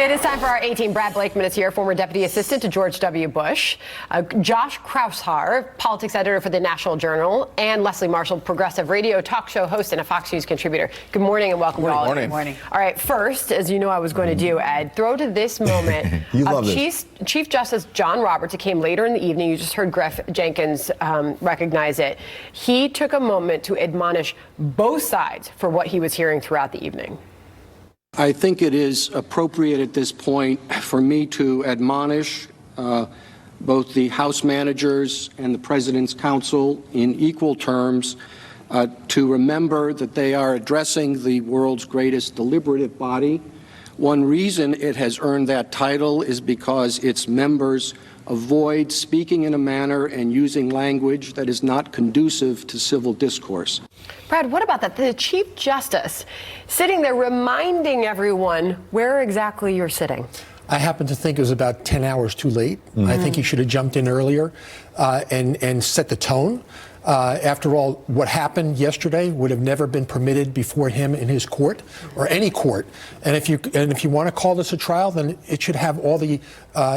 It is time for our 18. Brad Blakeman is here, former deputy assistant to George W. Bush. Josh Kraushaar, politics editor for the National Journal, and Leslie Marshall, progressive radio talk show host and a Fox News contributor. Good morning and welcome to all of you. Good morning. All right, first, as you know I was going to do, Ed, throw to this moment of Chief Justice John Roberts. It came later in the evening. You just heard Griff Jenkins recognize it. He took a moment to admonish both sides for what he was hearing throughout the evening. I think it is appropriate at this point for me to admonish both the House managers and the President's counsel in equal terms to remember that they are addressing the world's greatest deliberative body. One reason it has earned that title is because its members avoid speaking in a manner and using language that is not conducive to civil discourse. Brad, what about that? The Chief Justice sitting there reminding everyone where exactly you're sitting. I happen to think it was about 10 hours too late. I think he should have jumped in earlier and set the tone. After all, what happened yesterday would have never been permitted before him in his court or any court. And if you want to call this a trial, then it should have all the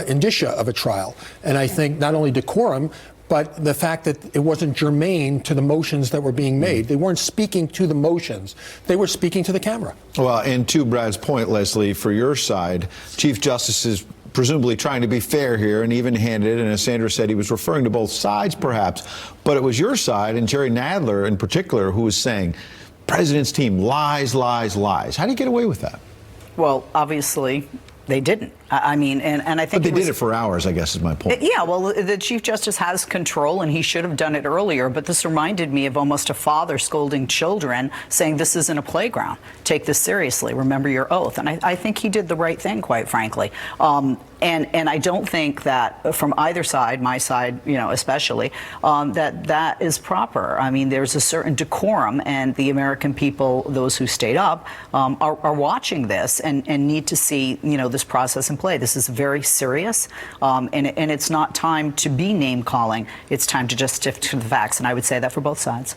indicia of a trial. And I think not only decorum, but the fact that it wasn't germane to the motions that were being made. They weren't speaking to the motions. They were speaking to the camera. Well, and to Brad's point, Leslie, for your side, Chief Justice is presumably trying to be fair here and even-handed, and as Sandra said, he was referring to both sides, perhaps, but it was your side, and Jerry Nadler in particular, who was saying, President's team lies, lies, lies. How do you get away with that? Well, obviously, they didn't. I mean, and I think but they did it for hours, I guess, is my point. Yeah, well, the Chief Justice has control, and he should have done it earlier. But this reminded me of almost a father scolding children, saying, this isn't a playground. Take this seriously. Remember your oath. And I think he did the right thing, quite frankly. And I don't think that from either side, my side, especially, that is proper. I mean, there's a certain decorum, and the American people, those who stayed up, are watching this and need to see, this process in play. This is very serious, and it's not time to be name calling. It's time to just stick to the facts, and I would say that for both sides.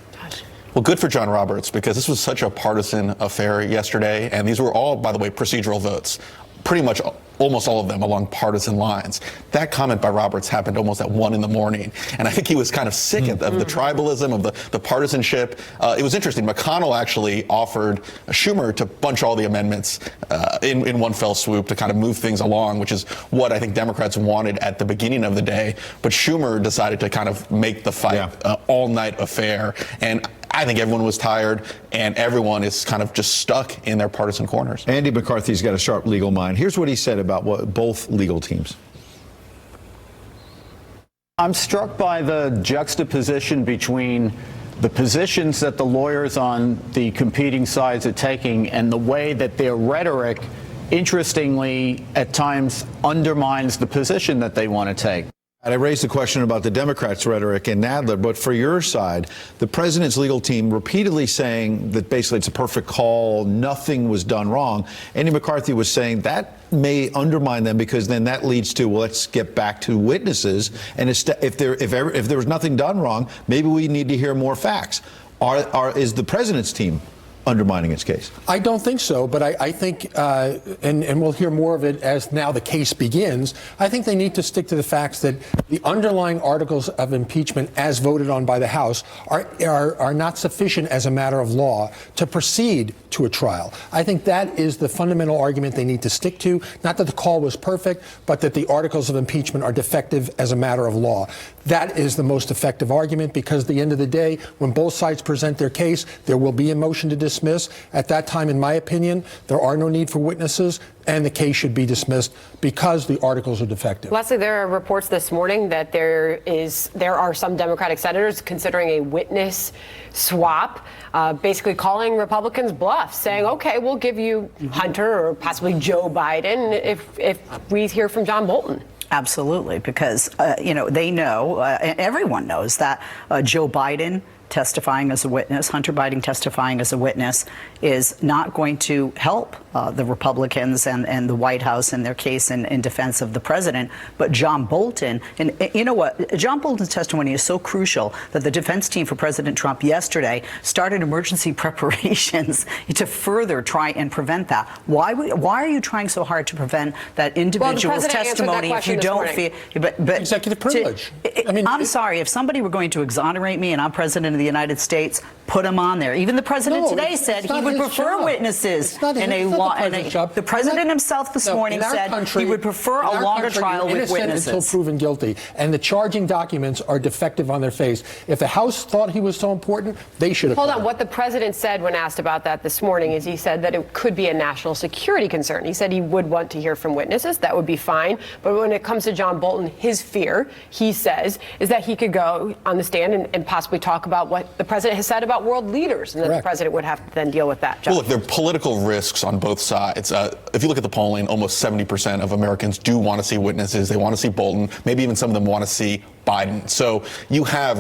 Well, good for John Roberts, because this was such a partisan affair yesterday, and these were all, by the way, procedural votes. Pretty much almost all of them along partisan lines. That comment by Roberts happened almost at 1 a.m, and I think he was kind of sick of the tribalism, of the partisanship. It was interesting. McConnell actually offered Schumer to bunch all the amendments in one fell swoop to kind of move things along, which is what I think Democrats wanted at the beginning of the day. But Schumer decided to kind of make the fight all-night affair, and I think everyone was tired, and everyone is kind of just stuck in their partisan corners. Andy McCarthy's got a sharp legal mind. Here's what he said about both legal teams. I'm struck by the juxtaposition between the positions that the lawyers on the competing sides are taking and the way that their rhetoric, interestingly, at times undermines the position that they want to take. I raised the question about the Democrats' rhetoric and Nadler, but for your side, the president's legal team repeatedly saying that basically it's a perfect call, nothing was done wrong. Andy McCarthy was saying that may undermine them because then that leads to, well, let's get back to witnesses. And if there was nothing done wrong, maybe we need to hear more facts. Is the president's team undermining its case? I don't think so, but I think, and we'll hear more of it as now the case begins, I think they need to stick to the facts that the underlying articles of impeachment as voted on by the House are not sufficient as a matter of law to proceed to a trial. I think that is the fundamental argument they need to stick to, not that the call was perfect, but that the articles of impeachment are defective as a matter of law. That is the most effective argument, because at the end of the day, when both sides present their case, there will be a motion to dismiss. At that time, in my opinion, there are no need for witnesses, and the case should be dismissed because the articles are defective. Leslie, there are reports this morning that there are some Democratic senators considering a witness swap, basically calling Republicans bluff, saying, okay, we'll give you Hunter or possibly Joe Biden if we hear from John Bolton. Absolutely, because, they know, and everyone knows that Joe Biden testifying as a witness, Hunter Biden testifying as a witness, is not going to help the Republicans and the White House in their case in defense of the president. But John Bolton, and you know what? John Bolton's testimony is so crucial that the defense team for President Trump yesterday started emergency preparations to further try and prevent that. Why are you trying so hard to prevent that individual's testimony if you don't feel? But executive privilege. I'm sorry, if somebody were going to exonerate me and I'm president of the United States, put him on there. Even the president today said he would prefer witnesses in a law. The president himself this morning said he would prefer a longer trial with witnesses. Until proven guilty, and the charging documents are defective on their face. If the House thought he was so important, they should have. Hold on. What the president said when asked about that this morning is he said that it could be a national security concern. He said he would want to hear from witnesses. That would be fine. But when it comes to John Bolton, his fear, he says, is that he could go on the stand and possibly talk about what the president has said about world leaders, and that the president would have to then deal with that. Well, look, there are political risks on both sides. If you look at the polling, almost 70% of Americans do want to see witnesses. They want to see Bolton. Maybe even some of them want to see Biden. So you have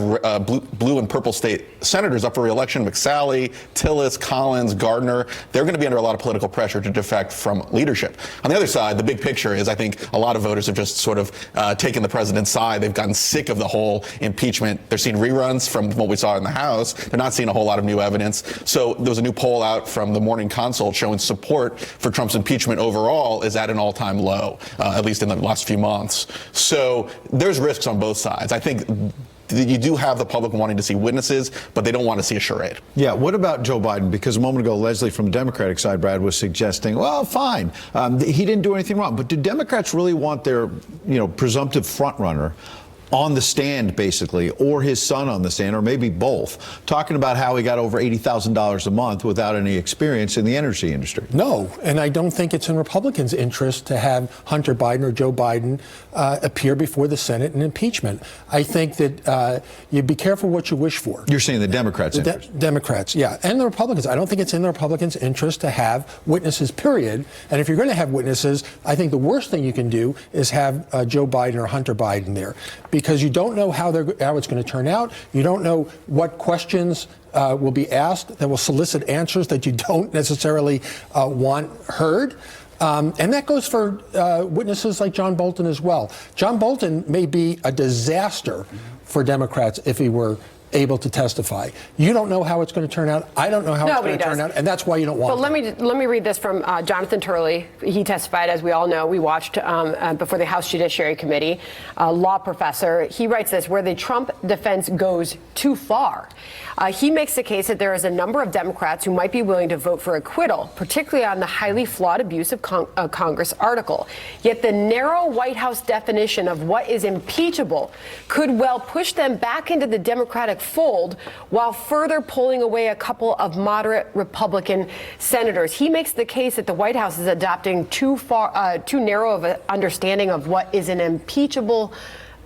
blue and purple state senators up for re-election: McSally, Tillis, Collins, Gardner. They're going to be under a lot of political pressure to defect from leadership. On the other side, the big picture is I think a lot of voters have just sort of taken the president's side. They've gotten sick of the whole impeachment. They're seeing reruns from what we saw in the House. They're not seeing a whole lot of new evidence. So there was a new poll out from the Morning Consult showing support for Trump's impeachment overall is at an all-time low, at least in the last few months. So there's risks on both sides. I think you do have the public wanting to see witnesses, but they don't want to see a charade. Yeah, what about Joe Biden? Because a moment ago, Leslie from the Democratic side, Brad, was suggesting, well, fine, he didn't do anything wrong. But do Democrats really want their, presumptive frontrunner on the stand, basically, or his son on the stand, or maybe both, talking about how he got over $80,000 a month without any experience in the energy industry? No, and I don't think it's in Republicans' interest to have Hunter Biden or Joe Biden appear before the Senate in impeachment. I think that you be careful what you wish for. You're saying the Democrats' interest? Democrats, yeah, and the Republicans. I don't think it's in the Republicans' interest to have witnesses, period. And if you're going to have witnesses, I think the worst thing you can do is have Joe Biden or Hunter Biden there, because you don't know how it's going to turn out. You don't know what questions will be asked that will solicit answers that you don't necessarily want heard. And that goes for witnesses like John Bolton as well. John Bolton may be a disaster for Democrats if he were able to testify. You don't know how it's going to turn out. I don't know how it's going to turn out, and that's why you don't want it. But let me read this from Jonathan Turley. He testified, as we all know. We watched before the House Judiciary Committee, a law professor. He writes this: where the Trump defense goes too far. He makes the case that there is a number of Democrats who might be willing to vote for acquittal, particularly on the highly flawed abuse of Congress article. Yet the narrow White House definition of what is impeachable could well push them back into the Democratic fold while further pulling away a couple of moderate Republican senators. He makes the case that the White House is adopting too narrow of an understanding of what is an impeachable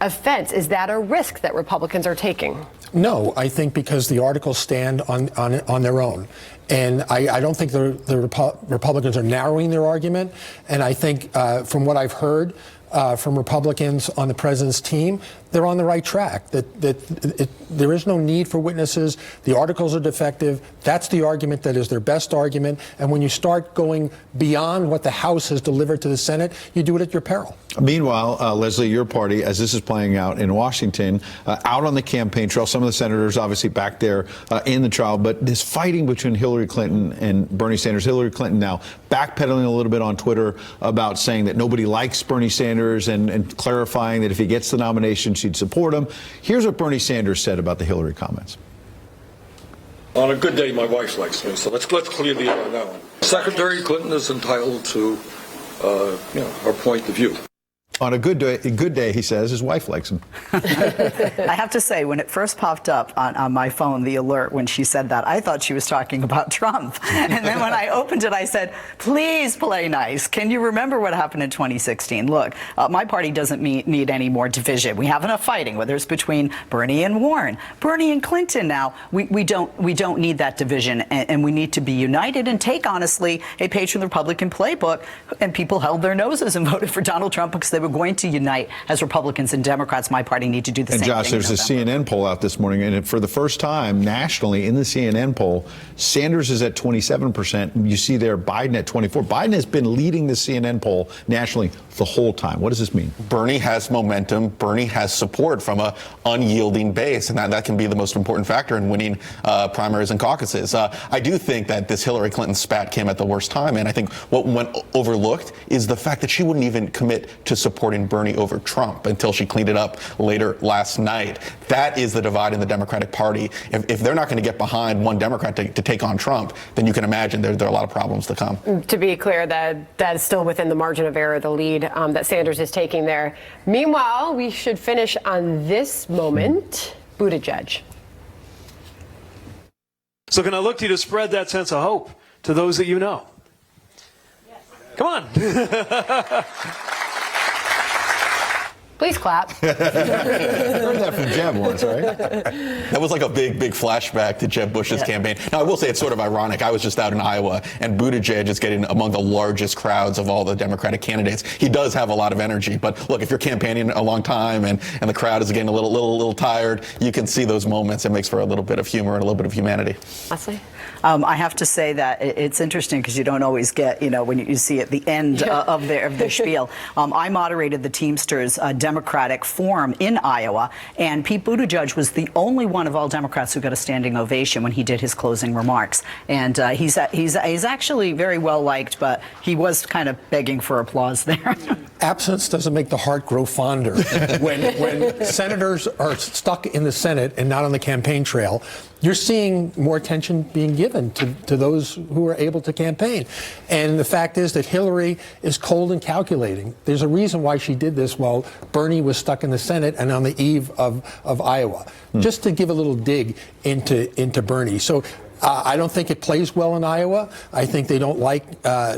offense. Is that a risk that Republicans are taking? No, I think because the articles stand on their own. And I don't think the Republicans are narrowing their argument. And I think from what I've heard from Republicans on the president's team, they're on the right track, there is no need for witnesses. The articles are defective. That's the argument that is their best argument. And when you start going beyond what the House has delivered to the Senate, you do it at your peril. Meanwhile, Leslie, your party, as this is playing out in Washington, out on the campaign trail, some of the senators obviously back there in the trial, but this fighting between Hillary Clinton and Bernie Sanders. Hillary Clinton now backpedaling a little bit on Twitter about saying that nobody likes Bernie Sanders and clarifying that if he gets the nomination, she'd support him. Here's what Bernie Sanders said about the Hillary comments. On a good day, my wife likes me, so let's clear the air on that one. Secretary Clinton is entitled to, her point of view. On a good day, he says, his wife likes him. I have to say, when it first popped up on my phone, the alert, when she said that, I thought she was talking about Trump. And then when I opened it, I said, please play nice. Can you remember what happened in 2016? Look, my party doesn't need any more division. We have enough fighting, whether it's between Bernie and Warren, Bernie and Clinton now. We don't need that division, and we need to be united and take, honestly, a page from the Republican playbook. And people held their noses and voted for Donald Trump because they we're going to unite as Republicans and Democrats, my party need to do the same And thing. Josh, there's a CNN poll out this morning, and for the first time nationally in the CNN poll, Sanders is at 27%. You see there Biden at 24%. Biden has been leading the CNN poll nationally the whole time. What does this mean? Bernie has momentum. Bernie has support from a unyielding base, and that can be the most important factor in winning primaries and caucuses. I do think that this Hillary Clinton spat came at the worst time, and I think what went overlooked is the fact that she wouldn't even commit to supporting Bernie over Trump until she cleaned it up later last night. That is the divide in the Democratic Party. If they're not going to get behind one Democrat to take on Trump, then you can imagine there are a lot of problems to come. To be clear, that is still within the margin of error, the lead that Sanders is taking there. Meanwhile, we should finish on this moment. Buttigieg. So can I look to you to spread that sense of hope to those that you know? Yes. Come on. Please clap. Heard that from Jeb once, right? That was like a big flashback to Jeb Bush's campaign. Now, I will say it's sort of ironic. I was just out in Iowa, and Buttigieg is getting among the largest crowds of all the Democratic candidates. He does have a lot of energy, but look, if you're campaigning a long time and the crowd is getting a little tired, you can see those moments. It makes for a little bit of humor and a little bit of humanity. Leslie? I have to say that it's interesting because you don't always get, when you see at the end of their spiel. I moderated the Teamsters Democratic Forum in Iowa, and Pete Buttigieg was the only one of all Democrats who got a standing ovation when he did his closing remarks. And he's actually very well liked, but he was kind of begging for applause there. Absence doesn't make the heart grow fonder. When senators are stuck in the Senate and not on the campaign trail, you're seeing more attention being given to those who are able to campaign. And the fact is that Hillary is cold and calculating. There's a reason why she did this while Bernie was stuck in the Senate and on the eve of Iowa. Just to give a little dig into Bernie. So I don't think it plays well in Iowa. I think they don't like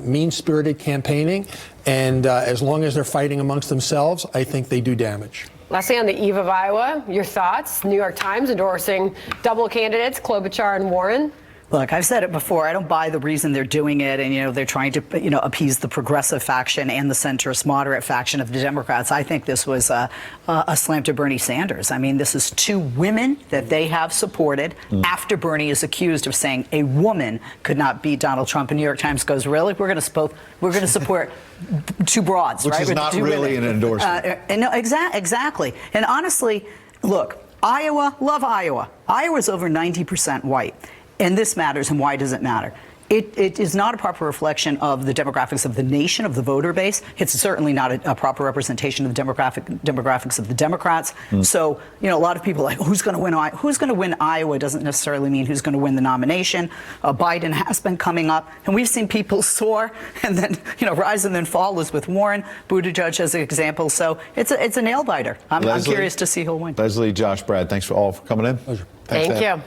mean-spirited campaigning. And as long as they're fighting amongst themselves, I think they do damage. Lastly, on the eve of Iowa, your thoughts? New York Times endorsing double candidates, Klobuchar and Warren. Look, I've said it before. I don't buy the reason they're doing it, and they're trying to appease the progressive faction and the centrist moderate faction of the Democrats. I think this was a slam to Bernie Sanders. I mean, this is two women that they have supported after Bernie is accused of saying a woman could not beat Donald Trump. And New York Times goes, really? We're going to support two broads, which right? is not really an endorsement. No, exactly. And honestly, look, Iowa, love Iowa. Iowa's over 90% white. And this matters, and why does it matter? It is not a proper reflection of the demographics of the nation, of the voter base. It's certainly not a proper representation of the demographics of the Democrats. So, a lot of people are like, who's going to win Iowa? Who's going to win Iowa doesn't necessarily mean who's going to win the nomination. Biden has been coming up, and we've seen people soar and then, rise and then fall, as with Warren, Buttigieg as an example. So it's a nail biter. I'm curious to see who'll win. Leslie, Josh, Brad, thanks for coming in. Thank you.